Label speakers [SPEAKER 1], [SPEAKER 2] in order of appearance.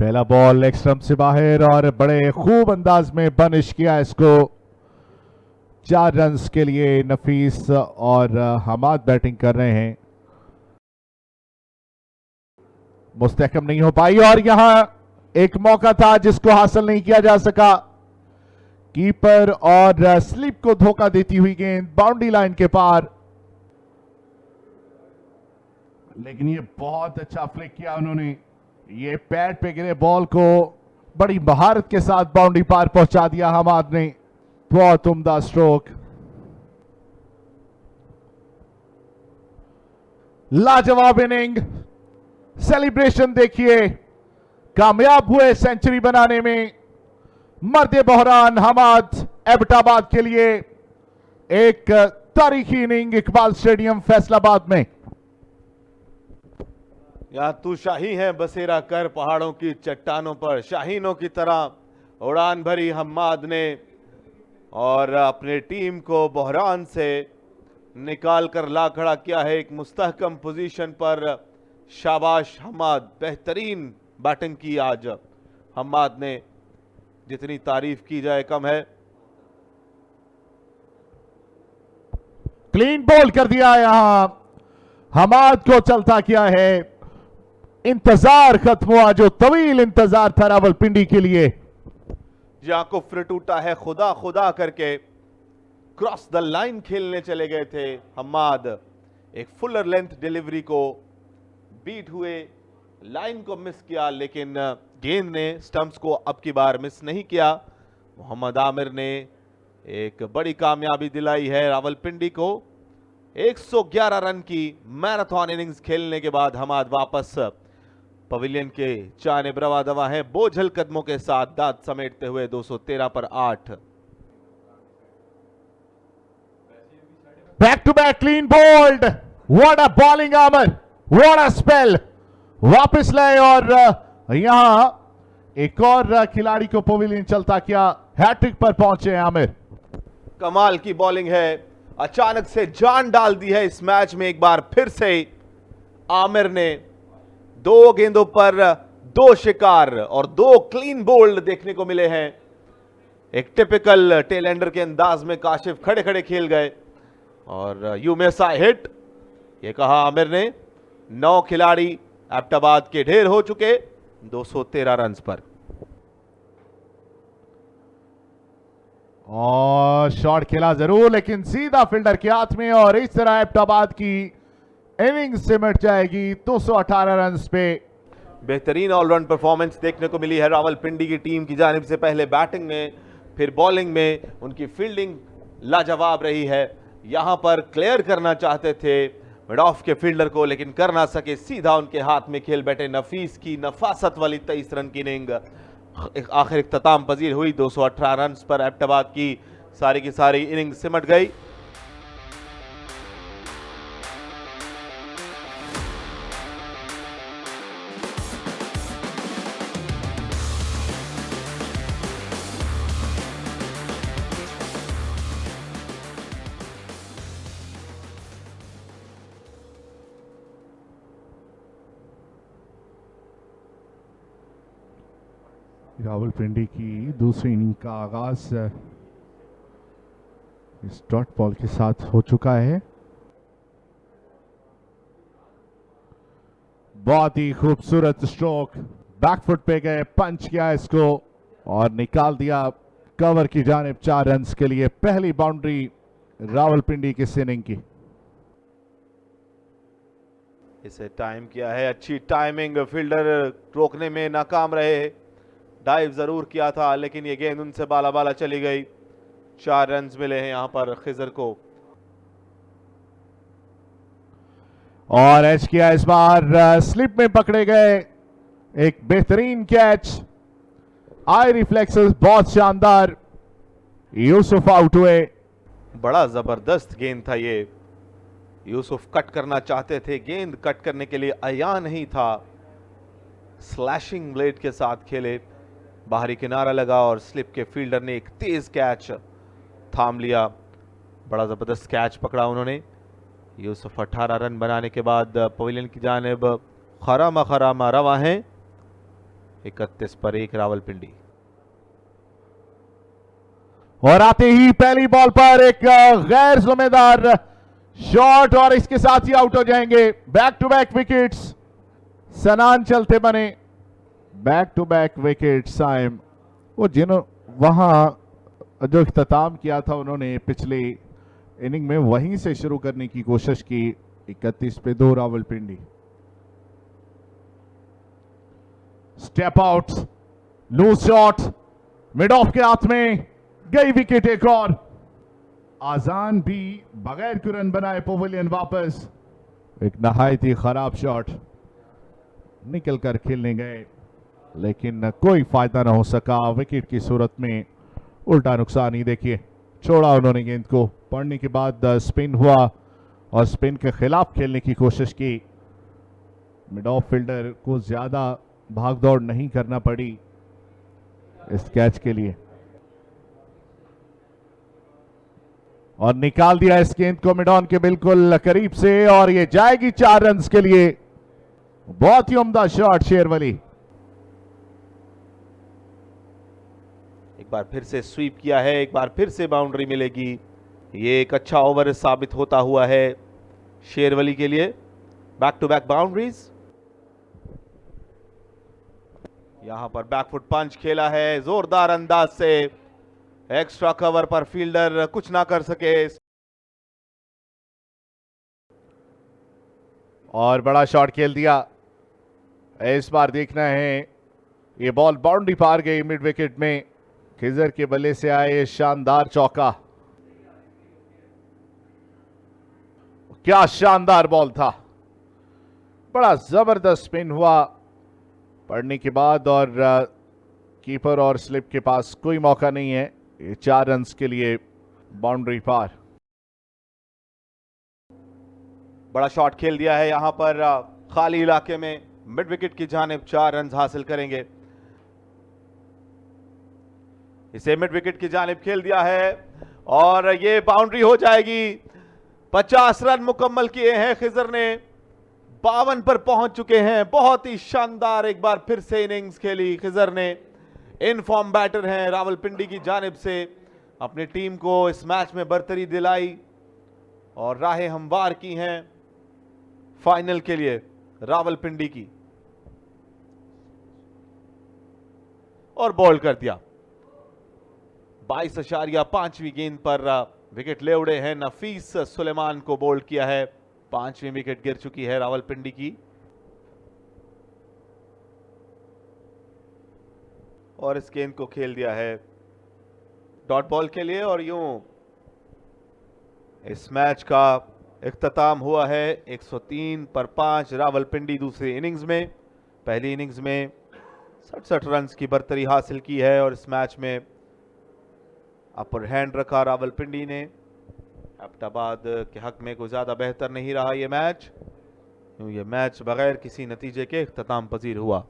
[SPEAKER 1] पहला ball leg stump से बाहर और बड़े खूब अंदाज में बनिश किया इसको। 4 रन्स के लिए नफीस और हमाद बैटिंग कर रहे हैं। मुस्तहकम नहीं हो पाई और यहां एक मौका था जिसको हासिल नहीं किया जा सका। कीपर और स्लिप को धोखा देती हुई गेंद बाउंड्री लाइन के पार, लेकिन ये बहुत अच्छा फ्लिक किया उन्होंने। ये पैड पे गिरे बॉल को बड़ी महारत के साथ बाउंड्री पार पहुंचा दिया हमाद ने। बहुत उम्दा स्ट्रोक, लाजवाब इनिंग। सेलिब्रेशन देखिए, कामयाब हुए सेंचुरी बनाने में। मर्दे बहरान हमाद एबटाबाद के लिए एक तारीखी इनिंग इकबाल स्टेडियम फैसलाबाद में।
[SPEAKER 2] यहाँ तू शाही है बसेरा कर पहाड़ों की चट्टानों पर, शाहीनों की तरह उड़ान भरी हम्माद ने और अपने टीम को बहरान से निकाल कर ला खड़ा किया है एक मुस्तहकम पोजीशन पर। शाबाश हम्माद, बेहतरीन बैटिंग की आज हम्माद ने, जितनी तारीफ की जाए कम है।
[SPEAKER 1] क्लीन बॉल कर दिया यहां, हम्माद को चलता किया है। इंतजार खत्म हुआ, जो तवील इंतजार था रावलपिंडी के लिए।
[SPEAKER 2] जहां कुफ्र टूटा है खुदा खुदा करके क्रॉस द लाइन खेलने चले गए थे हम्माद। एक फुलर लेंथ डिलीवरी को बीट हुए, लाइन को मिस किया, लेकिन गेंद ने स्टंप्स को अब की बार मिस नहीं किया। मोहम्मद आमिर ने एक बड़ी कामयाबी दिलाई है रावलपिंडी को। 111 रन की मैराथन इनिंग्स खेलने के बाद हम्माद वापस पवेलियन के जानिब रवा दवा है, बोझल कदमों के साथ दांत समेटते हुए 213 पर 8।
[SPEAKER 1] Back to back clean bowled, what a bowling Aamir, what a spell. वापस लाए और यहां एक और खिलाड़ी को पवेलियन चलता किया, हैट्रिक पर पहुंचे आमिर।
[SPEAKER 2] कमाल की बॉलिंग है, अचानक से जान डाल दी है इस मैच में। एक बार फिर से आमिर ने 2 गेंदों पर 2 शिकार और 2 क्लीन बोल्ड देखने को मिले हैं। एक टिपिकल टेलेंडर के अंदाज में काशिफ खड़े खड़े खेल गए और यू मिस आई हिट, ये कहा आमिर ने। 9 खिलाड़ी एबटाबाद के ढेर हो चुके 213 रन पर।
[SPEAKER 1] और शॉट खेला जरूर, लेकिन सीधा फील्डर के हाथ में, और इस तरह एबटाबाद की इनिंग सिमट जाएगी 218 रन पे।
[SPEAKER 2] बेहतरीन ऑलराउंड परफॉर्मेंस देखने को मिली है रावलपिंडी की टीम की जानिब से। पहले बैटिंग में, फिर बॉलिंग में उनकी फील्डिंग लाजवाब रही है। यहां पर क्लियर करना चाहते थे मिड ऑफ के फील्डर को, लेकिन कर ना सके, सीधा उनके हाथ में खेल बैठे। नफीस की नफासत वाली 23 रन की इनिंग आखिर इख्तिताम पजीर हुई। 218 रन पर एबटाबाद की सारी इनिंग सिमट गई।
[SPEAKER 1] रावलपिंडी की दूसरी इनिंग का आगाज इस डॉट बॉल के साथ हो चुका है। बहुत ही खूबसूरत स्ट्रोक, बैकफुट पे गए, पंच किया इसको और निकाल दिया कवर की जानिब। 4 रन के लिए पहली बाउंड्री रावलपिंडी की इनिंग की।
[SPEAKER 2] इसे टाइम किया है, अच्छी टाइमिंग, फील्डर रोकने में नाकाम रहे। डाइव जरूर किया था, लेकिन ये गेंद उनसे बाला बाला चली गई। 4 रन मिले हैं यहां पर खिजर को।
[SPEAKER 1] और एच किया इस बार, स्लिप में पकड़े गए, एक बेहतरीन कैच, आई रिफ्लेक्सेस बहुत शानदार। यूसुफ आउट हुए।
[SPEAKER 2] बड़ा जबरदस्त गेंद था ये। यूसुफ कट करना चाहते थे, गेंद कट करने के लिए अया नहीं था। स्लैशिंग ब्लेड के साथ खेले, बाहरी किनारा लगा और स्लिप के फील्डर ने एक तेज कैच थाम लिया। बड़ा जबरदस्त कैच पकड़ा उन्होंने। यूसुफ 18 रन बनाने के बाद पवेलियन की जानिब खरामा रवा हैं। 31 पर 1 रावलपिंडी।
[SPEAKER 1] और आते ही पहली बॉल पर एक गैर जिम्मेदार शॉट और इसके साथ ही आउट हो जाएंगे। Back to back wickets Sanan चलते बने। Back to back wicket Saim वो वहां जो इख्तिताम किया था उन्होंने पिछले इनिंग में वहीं से शुरू करने की कोशिश की। 31 पे 2 Rawalpindi. Step out loose shot mid off के हाथ में गई विकेट। एक और आजान भी बगैर कोई रन बनाए पवेलियन वापस। एक नहायत ही खराब शॉट निकल कर खेलने गए लेकिन कोई फायदा ना हो सका। विकेट की सूरत में उल्टा नुकसान ही। देखिए छोड़ा उन्होंने गेंद को, पड़ने के बाद स्पिन हुआ और स्पिन के खिलाफ खेलने की कोशिश की। मिड ऑफ फील्डर को ज्यादा भागदौड़ नहीं करना पड़ी इस कैच के लिए और निकाल दिया इस गेंद को मिड ऑन के बिल्कुल करीब से और ये जाएगी 4 रन के लिए। बहुत ही उम्दा शॉट शेरवली।
[SPEAKER 2] एक बार फिर से स्वीप किया है, एक बार फिर से बाउंड्री मिलेगी। ये एक अच्छा ओवर साबित होता हुआ है शेरवली के लिए। Back to back boundaries. यहां पर बैकफुट पंच खेला है जोरदार अंदाज से। एक्स्ट्रा कवर पर फील्डर कुछ ना कर सके
[SPEAKER 1] और बड़ा शॉट खेल दिया। इस बार देखना है ये बॉल बाउंड्री पार गई मिड विकेट में। खिजर के बल्ले से आए शानदार चौका। क्या शानदार बॉल था। बड़ा जबरदस्त स्पिन हुआ पड़ने के बाद और कीपर और स्लिप के पास कोई मौका नहीं है। ये 4 रन के लिए बाउंड्री पार।
[SPEAKER 2] बड़ा शॉट खेल दिया है यहां पर खाली इलाके में मिड विकेट की जानिब 4 रन हासिल करेंगे। इसे मिड विकेट की जानिब खेल दिया है और ये बाउंड्री हो जाएगी। 50 रन मुकम्मल किए हैं खिजर ने। 52 पर पहुंच चुके हैं। बहुत ही शानदार एक बार फिर से इनिंग्स खेली खिजर ने। इन फॉर्म बैटर हैं रावलपिंडी की जानिब से। अपनी टीम को इस मैच में बरतरी दिलाई और राहें हमवार की हैं फाइनल के लिए रावलपिंडी की। और बॉल कर दिया 22.5वीं गेंद पर विकेट ले उड़े हैं। नफीस सुलेमान को बोल्ड किया है। 5वीं विकेट गिर चुकी है रावलपिंडी की और इस गेंद को खेल दिया है डॉट बॉल के लिए। और यूं इस मैच का इख्तिताम हुआ है 103 पर 5 रावलपिंडी दूसरी इनिंग्स में। पहली इनिंग्स में 67 रन की बरतरी हासिल की है और इस मैच में अपर हैंड रखा रावलपिंडी ने। एबटाबाद के हक में कोई ज्यादा बेहतर नहीं रहा ये मैच। ये मैच बगैर किसी नतीजे के इख्तिताम पजीर हुआ।